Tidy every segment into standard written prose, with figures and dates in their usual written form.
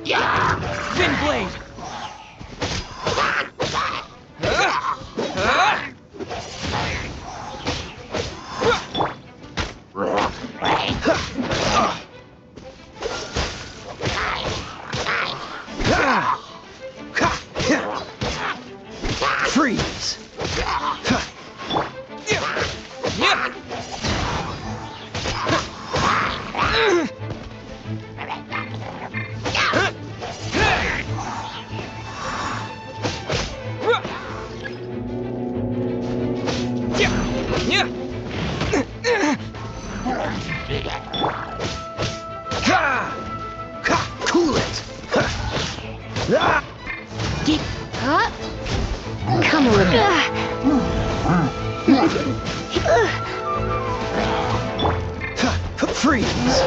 Wind blade! Freeze! Cool it! Get up. Come a little. Freeze!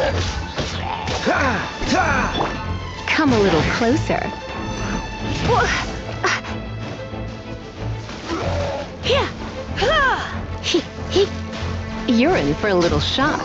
Come a little closer. You're in for a little shock.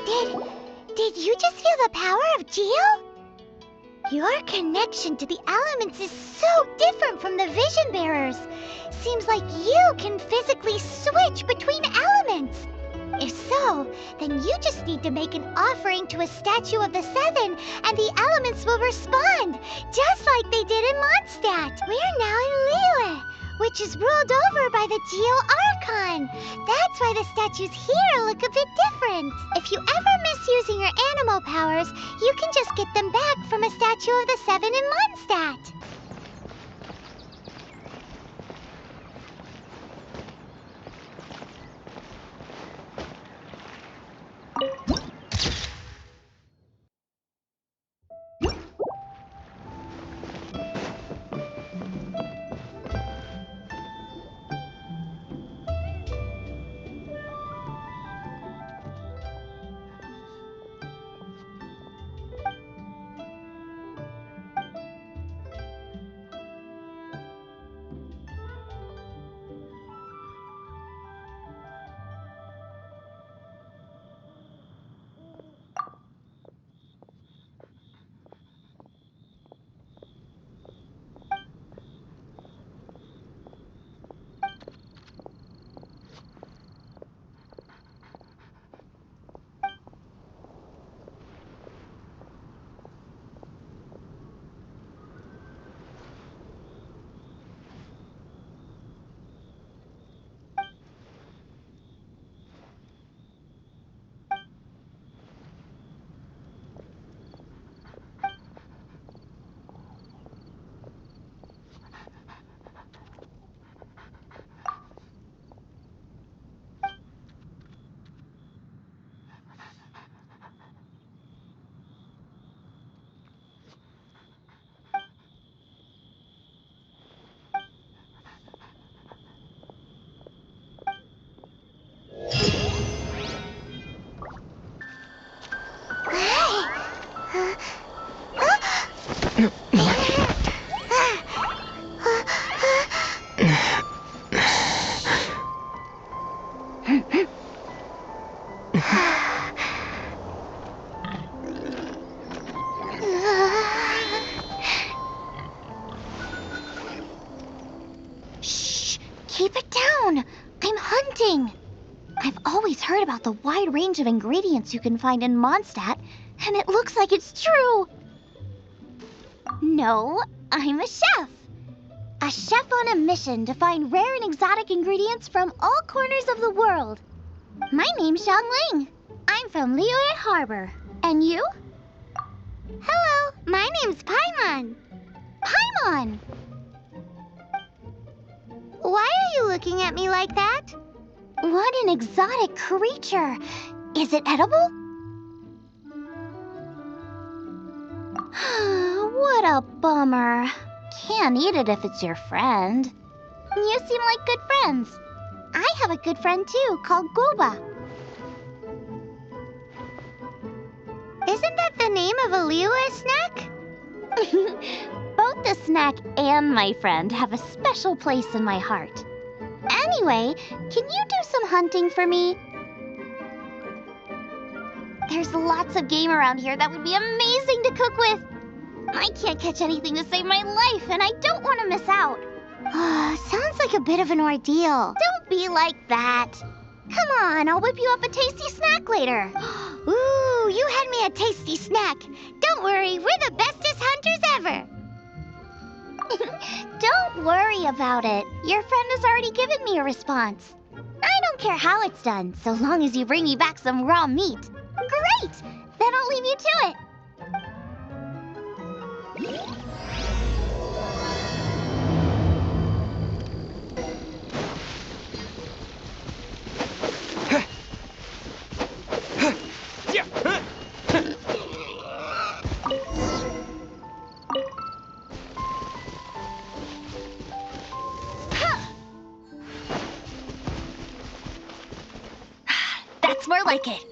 Did you just feel the power of Geo? Your connection to the elements is so different from the vision bearers. Seems like you can physically switch between elements. If so, then you just need to make an offering to a statue of the Seven, and the elements will respond, just like they did in Mondstadt. We're now in Liyue, which is ruled over by the Geo Archon. That's why the statues here look a bit different. If you ever miss using your animal powers, you can just get them back from a statue of the Seven in Mondstadt. Shh! Keep it down! I'm hunting! I've always heard about the wide range of ingredients you can find in Mondstadt, and it looks like it's true! No, I'm a chef! A chef on a mission to find rare and exotic ingredients from all corners of the world. My name's Xiangling. I'm from Liyue Harbor. And you? Hello, my name's Paimon. Paimon! Why are you looking at me like that? What an exotic creature! Is it edible? What a bummer. Can't eat it if it's your friend. You seem like good friends. I have a good friend too, called Guba. Isn't that the name of a Liyue snack? Both the snack and my friend have a special place in my heart. Anyway, can you do some hunting for me? There's lots of game around here that would be amazing to cook with. I can't catch anything to save my life, and I don't want to miss out. Sounds like a bit of an ordeal. Don't be like that. Come on, I'll whip you up a tasty snack later. Ooh, you had me a tasty snack. Don't worry, we're the bestest hunters ever. Don't worry about it. Your friend has already given me a response. I don't care how it's done, so long as you bring me back some raw meat. Great! Then I'll leave you to it. That's more like it.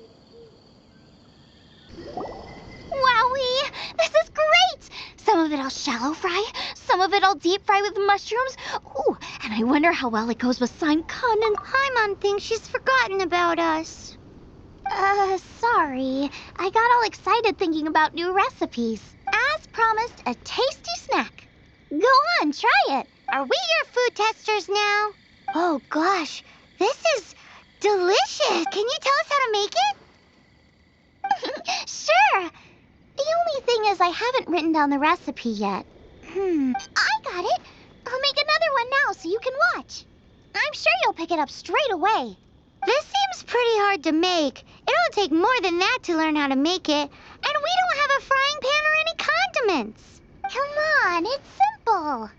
Wowee! This is great! Some of it I'll shallow fry, some of it I'll deep fry with mushrooms. Ooh, and I wonder how well it goes with Sign Con and Paimon thinks she's forgotten about us. Sorry. I got all excited thinking about new recipes. As promised, a tasty snack. Go on, try it. Are we your food testers now? Oh gosh, this is delicious. Can you tell us how to make it? Sure. The only thing is I haven't written down the recipe yet. I got it. I'll make another one now so you can watch. I'm sure you'll pick it up straight away. This seems pretty hard to make. It'll take more than that to learn how to make it. And we don't have a frying pan or any condiments. Come on, it's simple.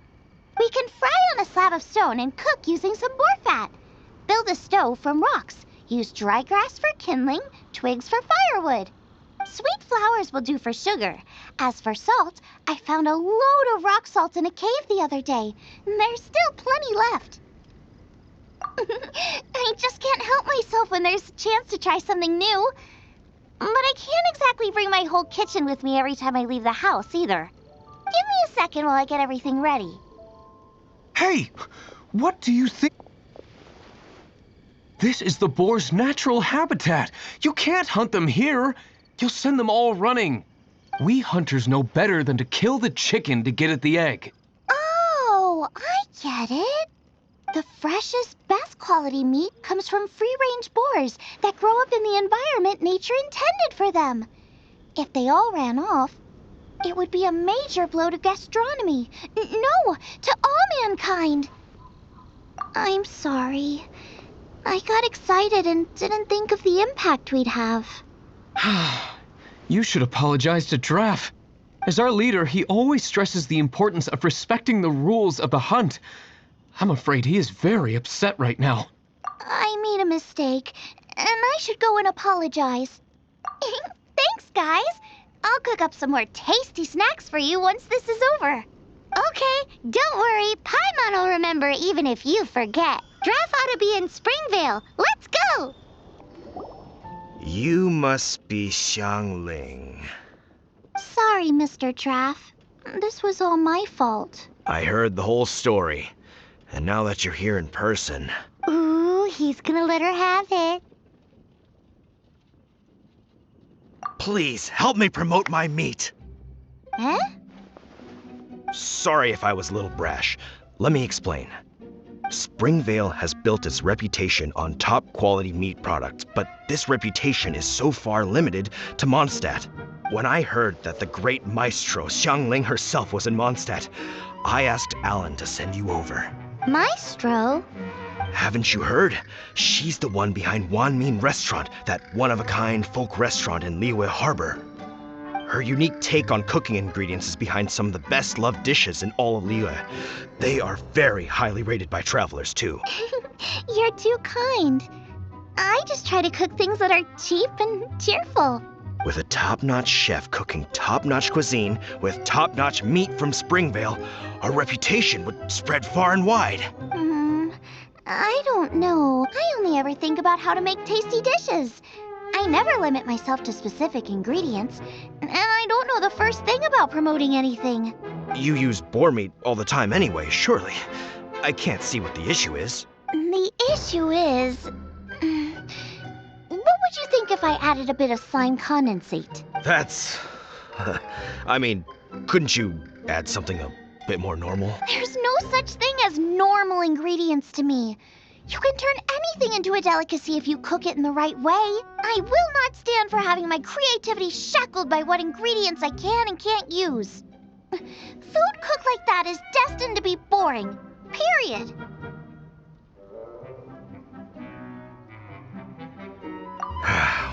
We can fry on a slab of stone and cook using some boar fat. Build a stove from rocks. Use dry grass for kindling, twigs for firewood. Sweet flowers will do for sugar. As for salt, I found a load of rock salt in a cave the other day. There's still plenty left. I just can't help myself when there's a chance to try something new. But I can't exactly bring my whole kitchen with me every time I leave the house, either. Give me a second while I get everything ready. Hey! What do you think? This is the boar's natural habitat. You can't hunt them here. You'll send them all running. We hunters know better than to kill the chicken to get at the egg. Oh, I get it. The freshest, best quality meat comes from free-range boars that grow up in the environment nature intended for them. If they all ran off, it would be a major blow to gastronomy. No, to all mankind. I'm sorry. I got excited and didn't think of the impact we'd have. You should apologize to Draff. As our leader, he always stresses the importance of respecting the rules of the hunt. I'm afraid he is very upset right now. I made a mistake, and I should go and apologize. Thanks, guys. I'll cook up some more tasty snacks for you once this is over. Okay, don't worry. Paimon will remember even if you forget. Draff ought to be in Springvale. Let's go! You must be Xiangling. Sorry, Mr. Draff. This was all my fault. I heard the whole story. And now that you're here in person... Ooh, he's gonna let her have it. Please, help me promote my meat! Huh? Sorry if I was a little brash. Let me explain. Springvale has built its reputation on top-quality meat products, but this reputation is so far limited to Mondstadt. When I heard that the great maestro Xiangling herself was in Mondstadt, I asked Alan to send you over. Maestro? Haven't you heard? She's the one behind Wanmin Restaurant, that one-of-a-kind folk restaurant in Liyue Harbor. Her unique take on cooking ingredients is behind some of the best-loved dishes in all of Liyue. They are very highly rated by travelers, too. You're too kind. I just try to cook things that are cheap and cheerful. With a top-notch chef cooking top-notch cuisine with top-notch meat from Springvale, our reputation would spread far and wide. I don't know. I only ever think about how to make tasty dishes. I never limit myself to specific ingredients, and I don't know the first thing about promoting anything. You use boar meat all the time anyway, surely. I can't see what the issue is. The issue is... what would you think if I added a bit of slime condensate? That's... I mean, couldn't you add something a bit more normal? There's no such thing as normal ingredients to me. You can turn anything into a delicacy if you cook it in the right way. I will not stand for having my creativity shackled by what ingredients I can and can't use. Food cooked like that is destined to be boring. Period.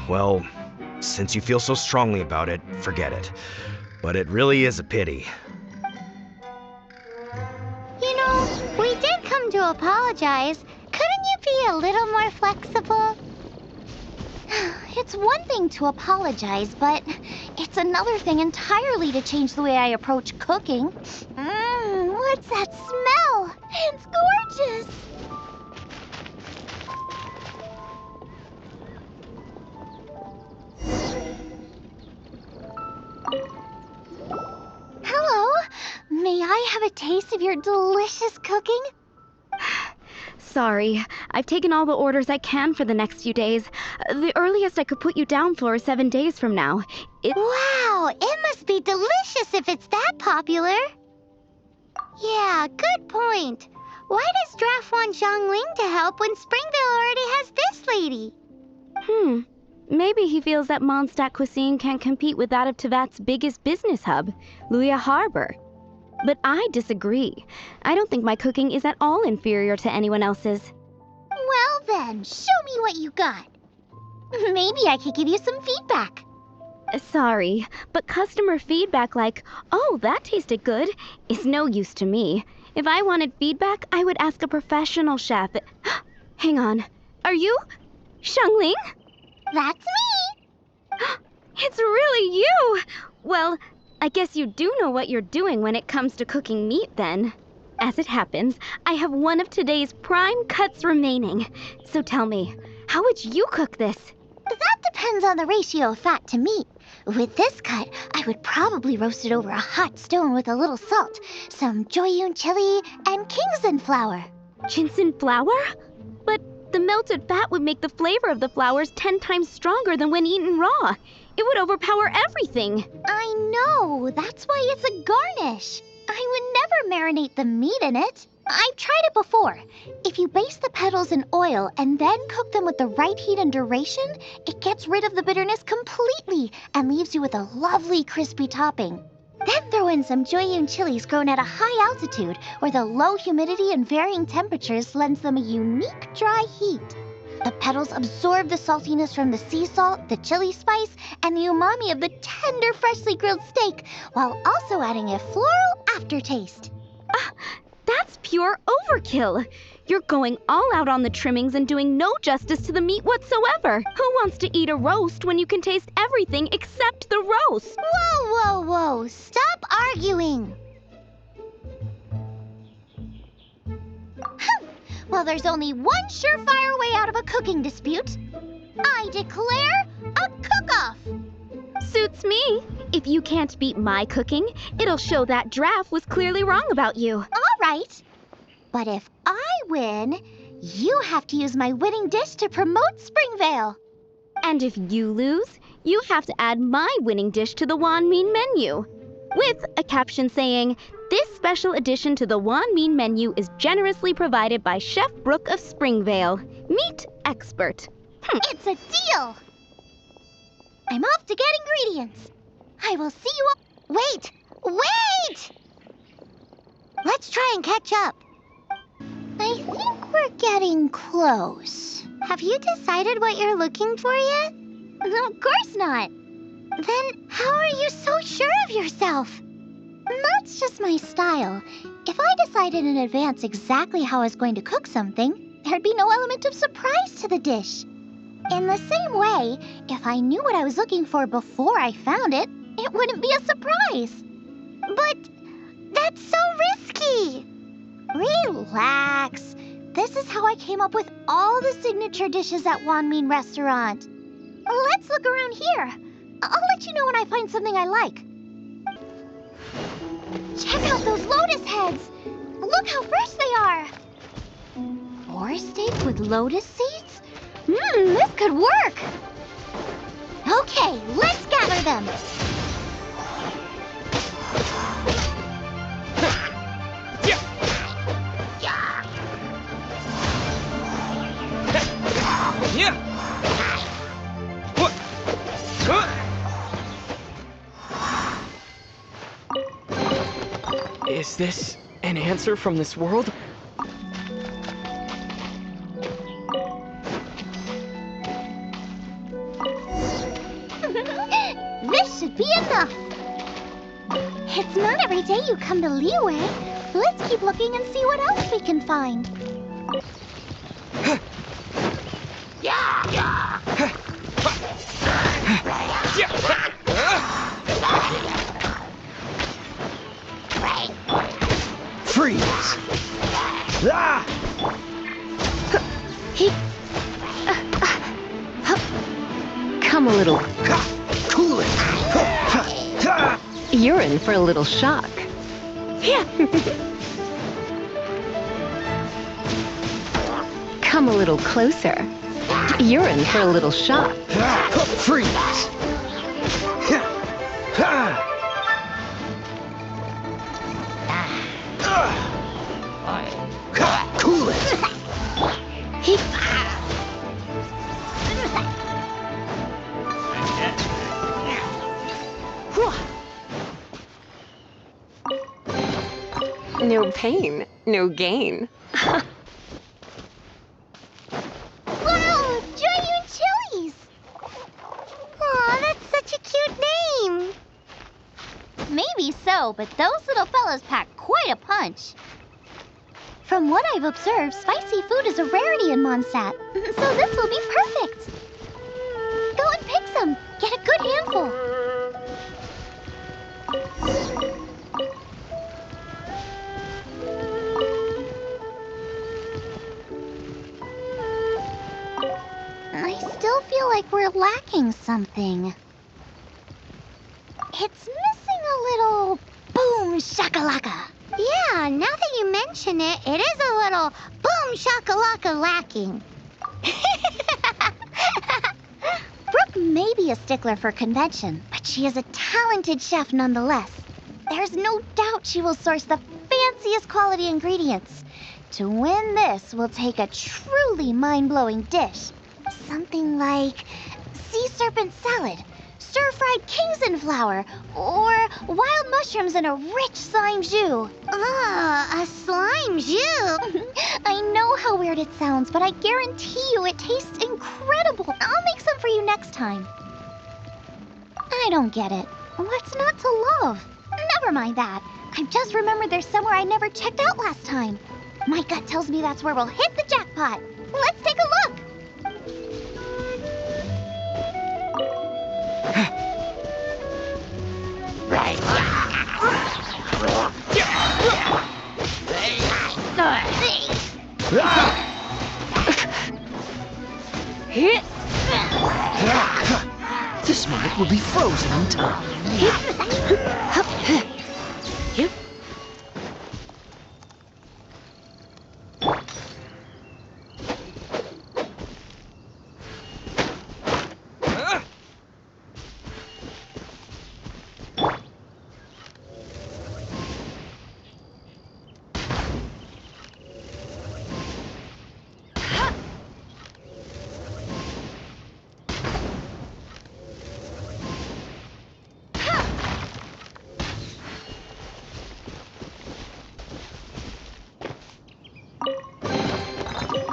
Well, since you feel so strongly about it, forget it. But it really is a pity. You know, we did come to apologize. Couldn't you be a little more flexible? It's one thing to apologize, but it's another thing entirely to change the way I approach cooking. What's that smell? It's gorgeous! Hello, may I have a taste of your delicious cooking? Sorry, I've taken all the orders I can for the next few days. The earliest I could put you down for is 7 days from now. Wow, it must be delicious if it's that popular. Yeah, good point. Why does Draft want Zhongling to help when Springvale already has this lady? Maybe he feels that Mondstadt cuisine can't compete with that of Tevat's biggest business hub, Luya Harbor. But I disagree. I don't think my cooking is at all inferior to anyone else's. Well then, show me what you got. Maybe I could give you some feedback. Sorry, but customer feedback like, "Oh, that tasted good," is no use to me. If I wanted feedback, I would ask a professional chef. Hang on. Are you Zhongling? That's me! It's really you! Well, I guess you do know what you're doing when it comes to cooking meat then. As it happens, I have one of today's prime cuts remaining. So tell me, how would you cook this? That depends on the ratio of fat to meat. With this cut, I would probably roast it over a hot stone with a little salt, some Joyun chili, and Kingston flour. Ginseng flour? But the melted fat would make the flavor of the flours 10 times stronger than when eaten raw. It would overpower everything. I know, that's why it's a garnish. I would never marinate the meat in it. I've tried it before. If you baste the petals in oil and then cook them with the right heat and duration, it gets rid of the bitterness completely and leaves you with a lovely crispy topping. Then throw in some Joyun chilies grown at a high altitude where the low humidity and varying temperatures lends them a unique dry heat. The petals absorb the saltiness from the sea salt, the chili spice, and the umami of the tender, freshly grilled steak, while also adding a floral aftertaste. That's pure overkill. You're going all out on the trimmings and doing no justice to the meat whatsoever. Who wants to eat a roast when you can taste everything except the roast? Whoa, whoa, whoa! Stop arguing! Well, there's only one surefire way out of a cooking dispute. I declare a cook-off! Suits me. If you can't beat my cooking, it'll show that Draft was clearly wrong about you. All right. But if I win, you have to use my winning dish to promote Springvale. And if you lose, you have to add my winning dish to the Wan Min menu. With a caption saying, "This special addition to the Wan Min menu is generously provided by Chef Brooke of Springvale, meat expert." It's a deal! I'm off to get ingredients. I will see you all. Wait! Wait! Let's try and catch up. I think we're getting close. Have you decided what you're looking for yet? Of course not. Then how are you so sure of yourself? That's just my style. If I decided in advance exactly how I was going to cook something, there'd be no element of surprise to the dish. In the same way, if I knew what I was looking for before I found it, it wouldn't be a surprise. But that's so risky. Relax. This is how I came up with all the signature dishes at Wan Min Restaurant. Let's look around here. I'll let you know when I find something I like. Check out those lotus heads. Look how fresh they are. Boar steak with lotus seeds? This could work. Okay, let's gather them. Is this an answer from this world? This should be enough. It's not every day you come to Liyue. Let's keep looking and see what else we can find. Freeze! Ah! Come a little. Cool it! You're in for a little shock. Yeah. Come a little closer. You're in for a little shock. Freeze! Cool it! No pain, no gain. Wow, Giant Chilies! Aw, that's such a cute name. Maybe so, but those little fellas pack quite a punch. From what I've observed, spicy food is a rarity in Mondstadt, so this will be perfect. Go and pick some. Get a good handful. I still feel like we're lacking something. It's missing a little boom shakalaka. Yeah, now that you mention it, it is a little boom shakalaka lacking. Brooke may be a stickler for convention, but she is a talented chef nonetheless. There's no doubt she will source the fanciest quality ingredients. To win this, we'll take a truly mind-blowing dish. Something like sea serpent salad, stir-fried Kingston flour, or wild mushrooms in a rich slime jus. A slime jus? I know how weird it sounds, but I guarantee you it tastes incredible. I'll make some for you next time. I don't get it. What's not to love? Never mind that. I've just remembered there's somewhere I never checked out last time. My gut tells me that's where we'll hit the jackpot. Let's take a look. This moment will be frozen in time.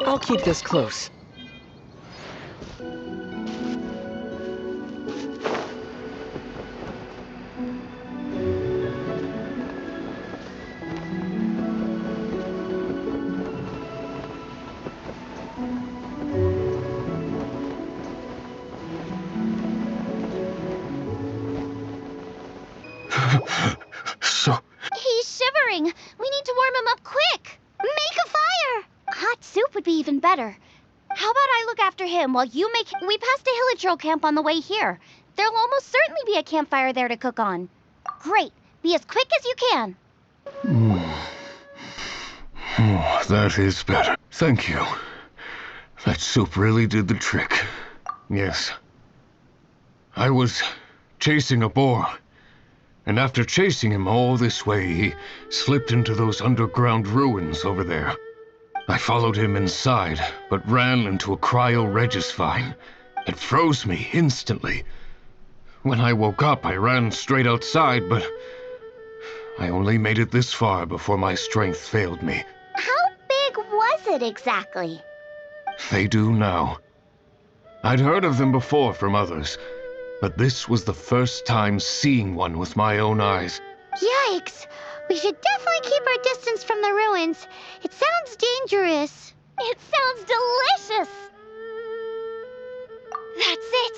I'll keep this close. He's shivering. We need to warm him up quick. Make a fire. Hot soup would be even better. How about I look after him while you make... We passed a Hillitro camp on the way here. There'll almost certainly be a campfire there to cook on. Great. Be as quick as you can. Oh, that is better. Thank you. That soup really did the trick. Yes. I was chasing a boar. And after chasing him all this way, he slipped into those underground ruins over there. I followed him inside, but ran into a cryo-regis vine. It froze me instantly. When I woke up, I ran straight outside, but I only made it this far before my strength failed me. How big was it exactly? They do now. I'd heard of them before from others, but this was the first time seeing one with my own eyes. Yikes! We should definitely keep our distance from the ruins. It sounds dangerous. It sounds delicious! That's it!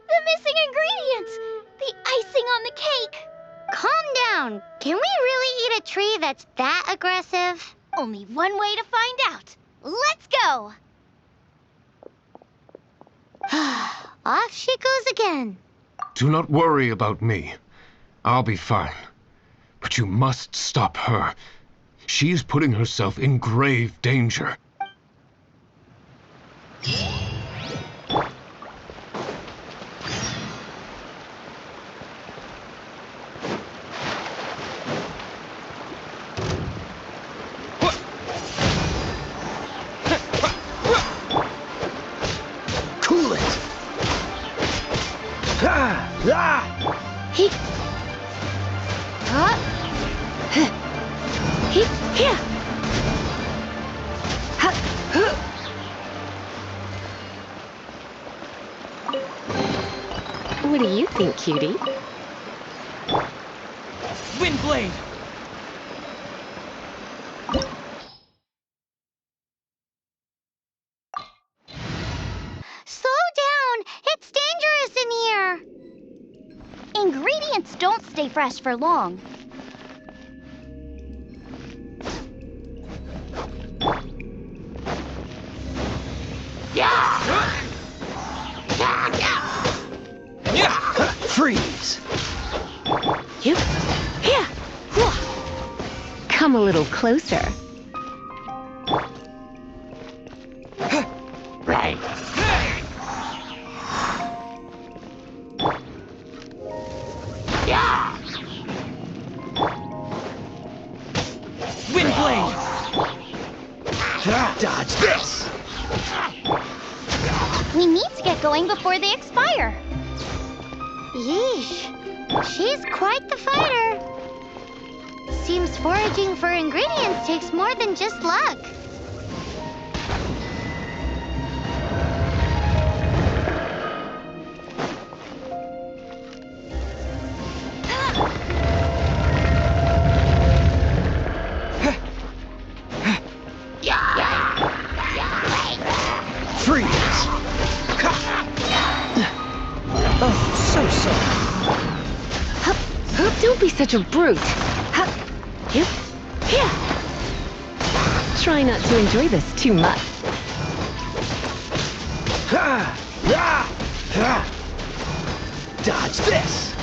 The missing ingredients! The icing on the cake! Calm down. Can we really eat a tree that's that aggressive? Only one way to find out. Let's go! Off she goes again. Do not worry about me. I'll be fine. But you must stop her. She is putting herself in grave danger. Cool it! He. Huh? He. Here. Huh. Huh. What do you think, cutie? Windblade! Slow down! It's dangerous in here! Ingredients don't stay fresh for long. Freeze! You. Here. Whoa. Come a little closer. Right. Windblade! Dodge this! We need to get going before they expire. Yeesh. She's quite the fighter. Seems foraging for ingredients takes more than just luck. Freeze! Oh, so sorry. Don't be such a brute. You. Here. Try not to enjoy this too much. Dodge this!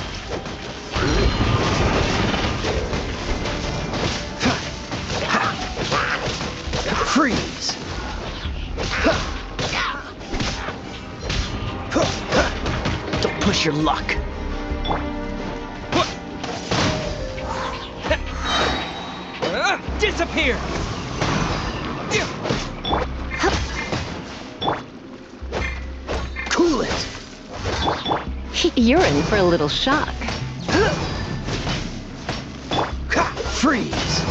Freeze! Don't push your luck. Disappear! Cool it! You're in for a little shock. Freeze!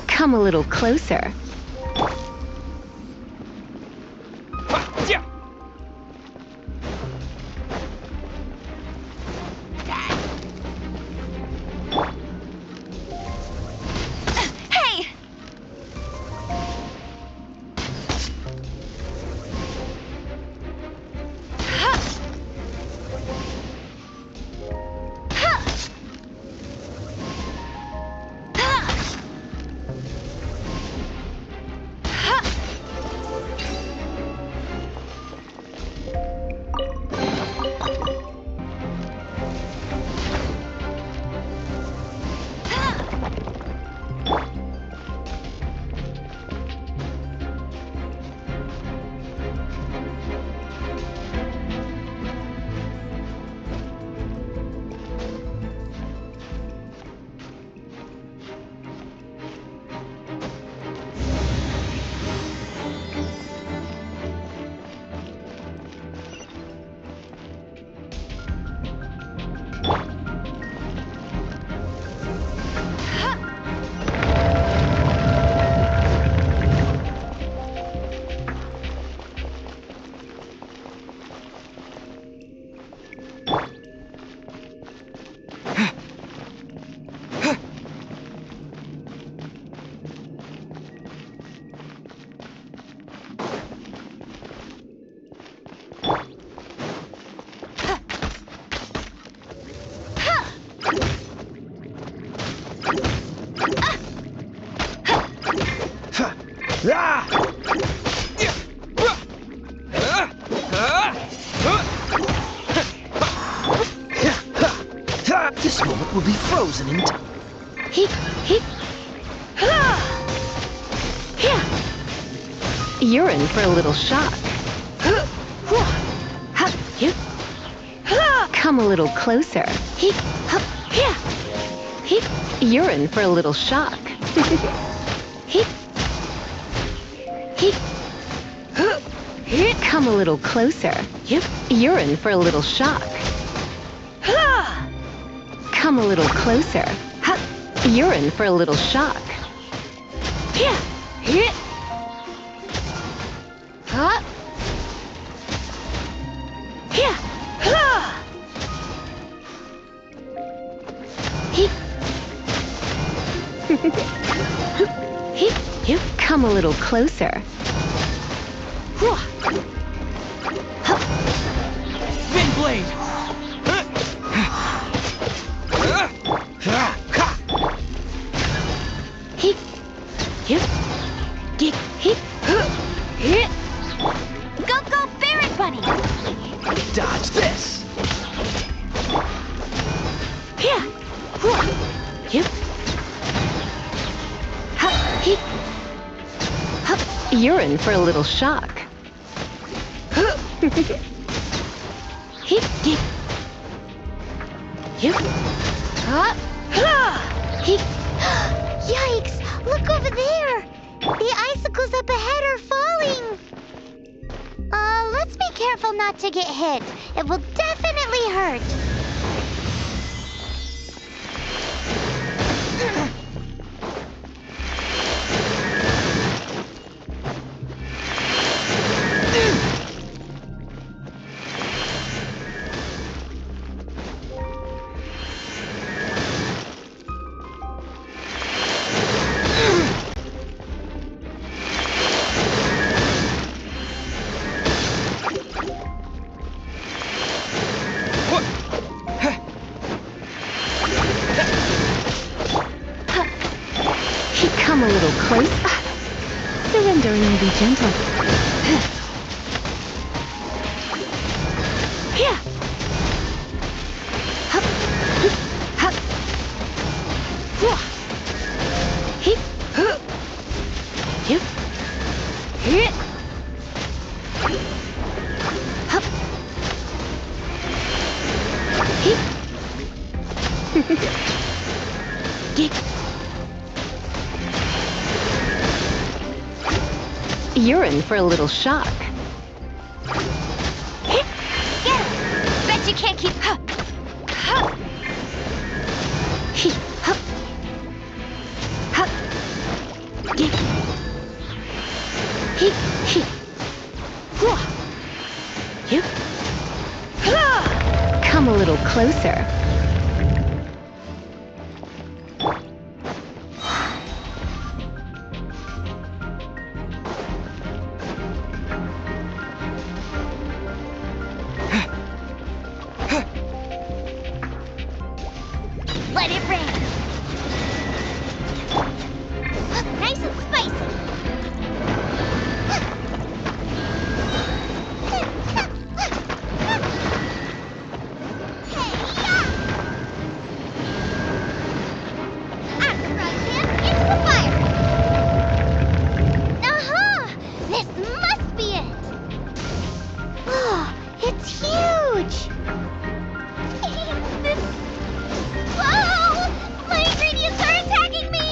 Come a little closer. Hey. This moment will be frozen in time. He. You're in for a little shock. Come a little closer. You're in for a little shock. Come a little closer. You're in for a little shock. Come a little closer. You're in for a little shock. Come a little closer. Spin blade! Go, Barret Bunny! Dodge this! You're in for a little shock. Yikes! Look over there! The icicles up ahead are falling! Let's be careful not to get hit. It will definitely hurt. Come a little close. Surrender and be gentle. You're in for a little shock. Get it! Bet you can't keep... Come a little closer. Let it rain. Nice and spicy. This must be it! Oh, it's huge! Whoa! My ingredients are attacking me!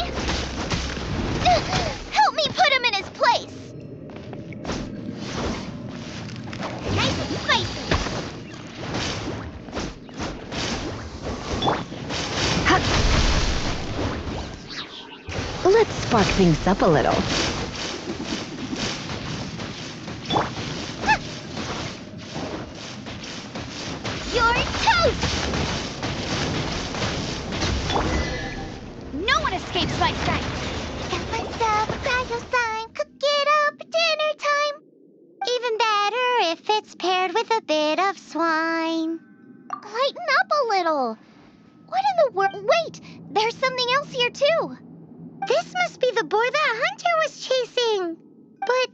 Help me put him in his place! Nice and spicy! Let's spark things up a little. You're toast! No one escapes my sight! Got myself a fragile sign, cook it up at dinner time. Even better if it's paired with a bit of swine. Lighten up a little. What in the world? Wait! There's something else here too. This must be the boar that Hunter was chasing. But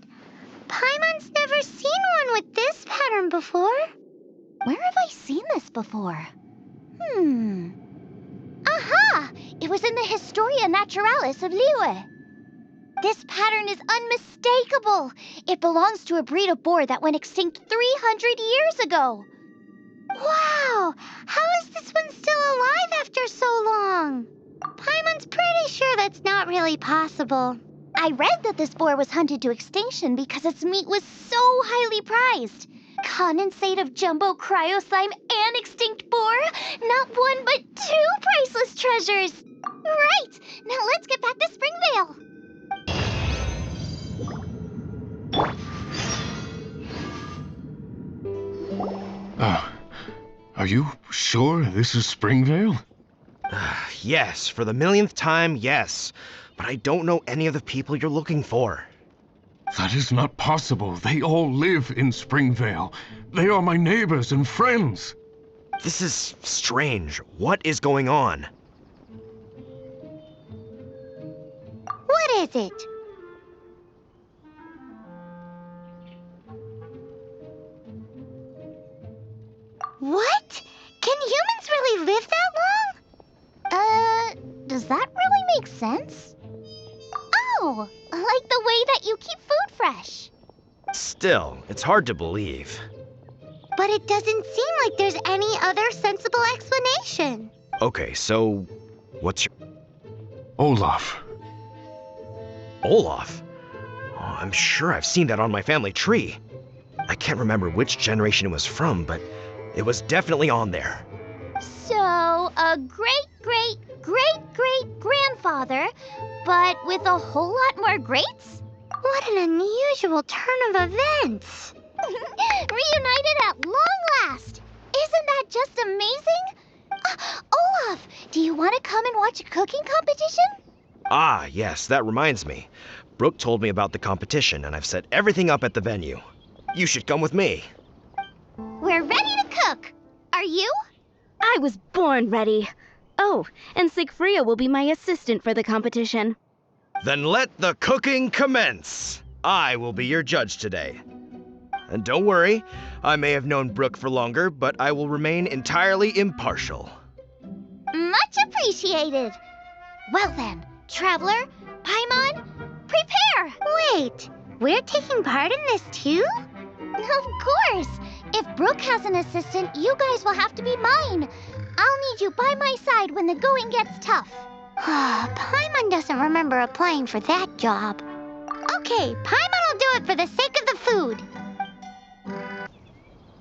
Paimon's never seen one with this pattern before. Where have I seen this before? Aha! It was in the Historia Naturalis of Liyue. This pattern is unmistakable. It belongs to a breed of boar that went extinct 300 years ago. Wow! How is this one still alive after so long? Paimon's pretty sure that's not really possible. I read that this boar was hunted to extinction because its meat was so highly prized. Condensate of jumbo cryo slime and extinct boar? Not one but two priceless treasures! Right! Now let's get back to Springvale! Are you sure this is Springvale? Yes, for the millionth time, yes. But I don't know any of the people you're looking for. That is not possible. They all live in Springvale. They are my neighbors and friends. This is strange. What is going on? What is it? What? Can humans really live that long? Does that really make sense? Oh, like the way that you keep food fresh. Still, it's hard to believe. But it doesn't seem like there's any other sensible explanation. Okay, so what's your... Olaf. Olaf? Oh, I'm sure I've seen that on my family tree. I can't remember which generation it was from, but it was definitely on there. So, a great-great-great-great-grandfather, but with a whole lot more greats? What an unusual turn of events! Reunited at long last! Isn't that just amazing? Olaf, do you want to come and watch a cooking competition? Ah, yes, that reminds me. Brooke told me about the competition, and I've set everything up at the venue. You should come with me. We're ready to cook! Are you? I was born ready. Oh, and Sigfria will be my assistant for the competition. Then let the cooking commence! I will be your judge today. And don't worry, I may have known Brooke for longer, but I will remain entirely impartial. Much appreciated! Well then, Traveler, Paimon, prepare! Wait, we're taking part in this too? Of course! If Brooke has an assistant, you guys will have to be mine. I'll need you by my side when the going gets tough. Paimon doesn't remember applying for that job. Okay, Paimon will do it for the sake of the food.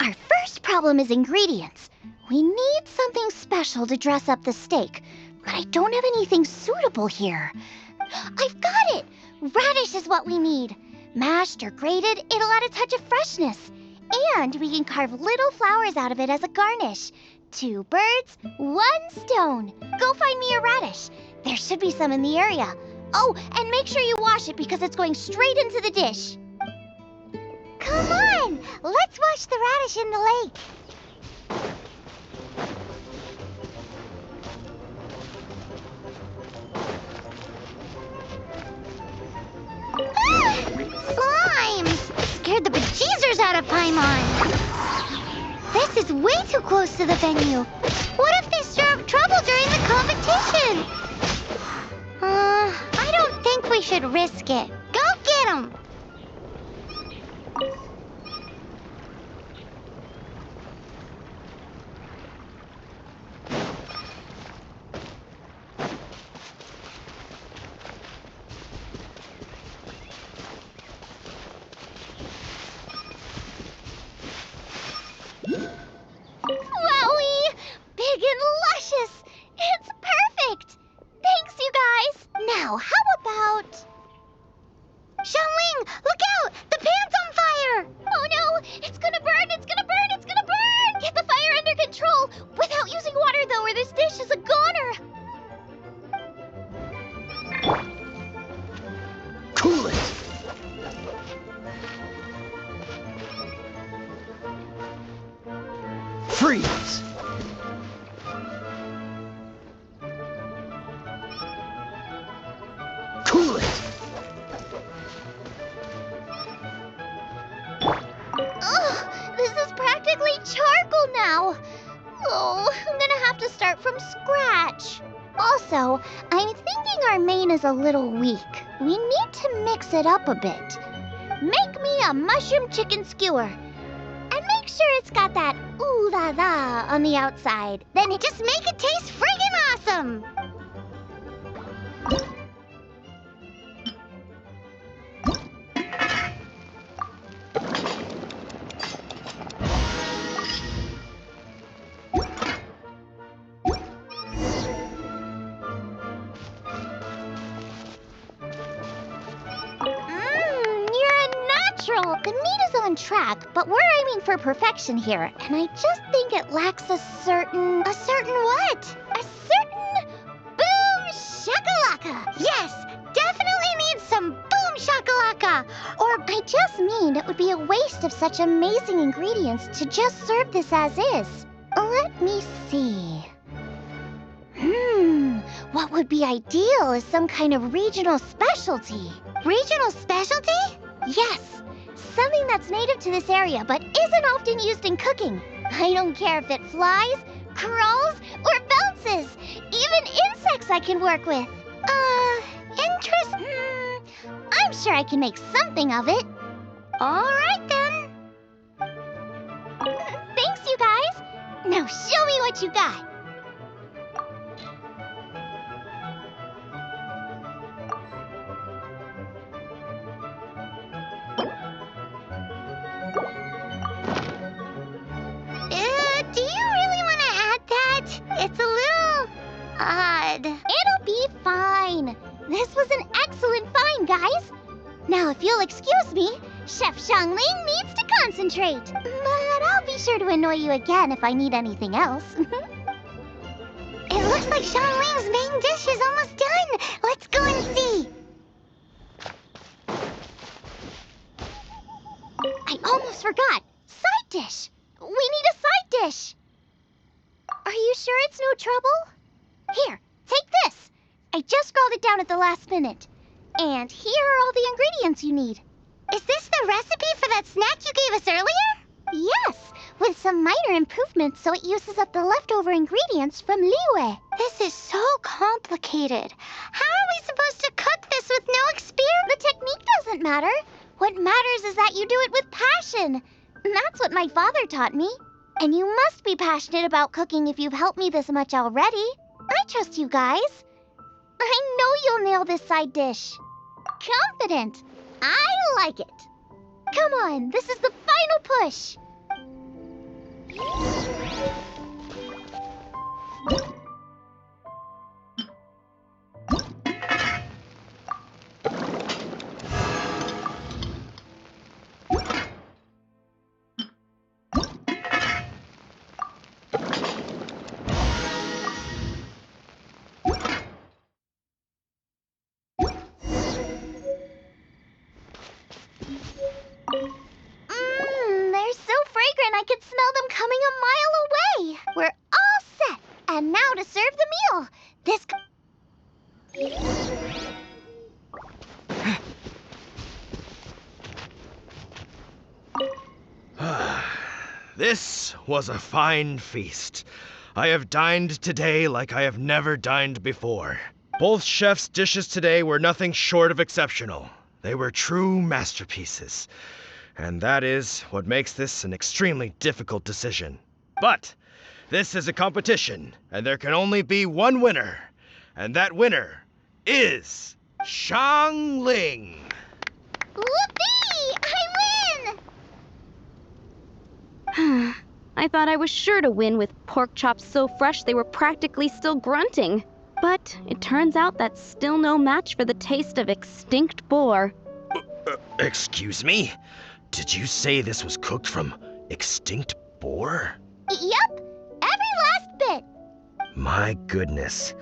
Our first problem is ingredients. We need something special to dress up the steak, but I don't have anything suitable here. I've got it! Radish is what we need. Mashed or grated, it'll add a touch of freshness. And we can carve little flowers out of it as a garnish. 2 birds, 1 stone. Go find me a radish. There should be some in the area. Oh, and make sure you wash it because it's going straight into the dish. Come on, let's wash the radish in the lake. Slimes! Scared the bejeezers out of Paimon. This is way too close to the venue. What if they stir up trouble during the competition? I don't think we should risk it. Go get 'em! Wowie! Big and luscious! It's perfect! Thanks, you guys! Now, how about... Xiangling, look out! The pan's on fire! Oh no! It's gonna burn! It's gonna burn! It's gonna burn! Get the fire under control! Without using water, though, or this dish is a goner! Cool it. Freeze. Cool it. Ugh! This is practically charcoal now! Oh, I'm gonna have to start from scratch. Also, I'm thinking our main is a little weak. We need to mix it up a bit. Make me a mushroom chicken skewer. And make sure it's got that ooh la la on the outside. Then just make it taste friggin' awesome! The meat is on track, but we're aiming for perfection here, and I just think it lacks a certain what? A certain boom shakalaka! Yes, definitely needs some boom shakalaka! Or I just mean it would be a waste of such amazing ingredients to just serve this as is. Let me see. What would be ideal is some kind of regional specialty. Regional specialty? Yes. Something that's native to this area but isn't often used in cooking. I don't care if it flies, crawls, or bounces. Even insects I can work with. I'm sure I can make something of it. Alright then. Thanks, you guys. Now show me what you got. Do you really want to add that? It's a little odd. It'll be fine. This was an excellent find, guys. Now, if you'll excuse me, Chef Xiangling needs to concentrate. But I'll be sure to annoy you again if I need anything else. It looks like Xiangling's main dish is almost done. Let's go and see. I almost forgot. Side dish. We need a side dish. Are you sure it's no trouble? Here, take this. I just scrawled it down at the last minute. And here are all the ingredients you need. Is this the recipe for that snack you gave us earlier? Yes, with some minor improvements so it uses up the leftover ingredients from Liyue. This is so complicated. How are we supposed to cook this with no experience? The technique doesn't matter. What matters is that you do it with passion. That's what my father taught me. And you must be passionate about cooking if you've helped me this much already. I trust you guys. I know you'll nail this side dish. Confident. I like it. Come on, this is the final push. They're so fragrant I could smell them coming a mile away. We're all set. And now to serve the meal. This was a fine feast. I have dined today like I have never dined before. Both chefs' dishes today were nothing short of exceptional. They were true masterpieces. And that is what makes this an extremely difficult decision. But this is a competition, and there can only be one winner. And that winner is Xiangling. Whoopee! I win! I thought I was sure to win with pork chops so fresh they were practically still grunting. But it turns out that's still no match for the taste of extinct boar. Excuse me? Did you say this was cooked from extinct boar? Yep, every last bit. My goodness.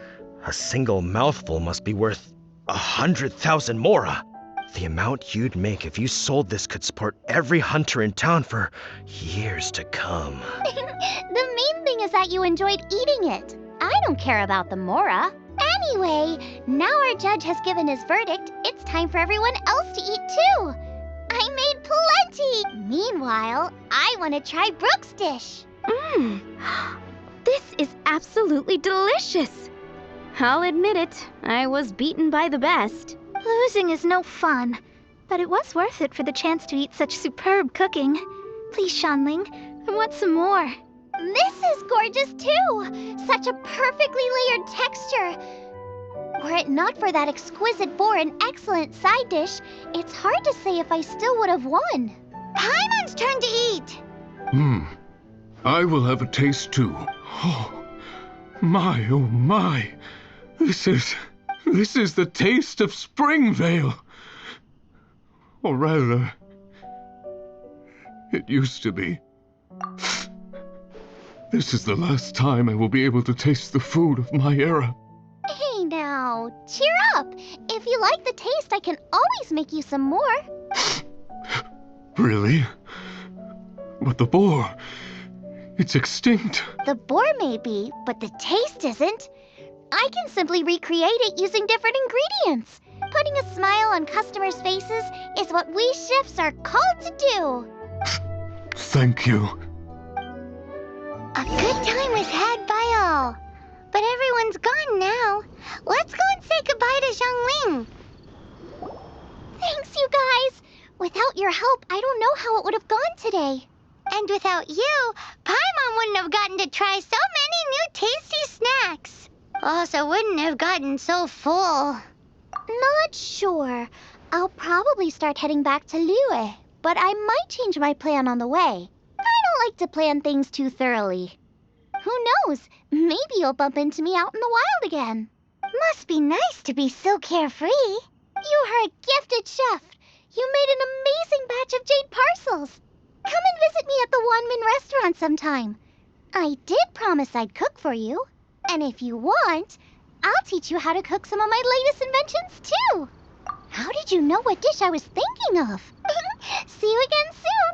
A single mouthful must be worth 100,000 mora. The amount you'd make if you sold this could support every hunter in town for years to come. The main thing is that you enjoyed eating it. I don't care about the mora. Anyway, now our judge has given his verdict. It's time for everyone else to eat too. I made plenty. Meanwhile, I want to try Brooke's dish. This is absolutely delicious. I'll admit it, I was beaten by the best. Losing is no fun, but it was worth it for the chance to eat such superb cooking. Please, Shanling, I want some more. This is gorgeous too! Such a perfectly layered texture. Were it not for that exquisite boar and excellent side dish, it's hard to say if I still would have won. Paimon's turn to eat! I will have a taste too. Oh my. This is the taste of Springvale. Or rather, it used to be. This is the last time I will be able to taste the food of my era. Hey now, cheer up! If you like the taste, I can always make you some more. Really? But the boar, it's extinct. The boar may be, but the taste isn't. I can simply recreate it using different ingredients. Putting a smile on customers' faces is what we chefs are called to do. Thank you. A good time was had by all. But everyone's gone now. Let's go and say goodbye to Xiangling. Thanks, you guys. Without your help, I don't know how it would have gone today. And without you, Paimon wouldn't have gotten to try so many new tasty snacks. Also wouldn't have gotten so full. Not sure. I'll probably start heading back to Liyue, but I might change my plan on the way. I don't like to plan things too thoroughly. Who knows? Maybe you'll bump into me out in the wild again. Must be nice to be so carefree. You are a gifted chef. You made an amazing batch of jade parcels. Come and visit me at the Wanmin restaurant sometime. I did promise I'd cook for you. And if you want, I'll teach you how to cook some of my latest inventions too. How did you know what dish I was thinking of? See you again soon.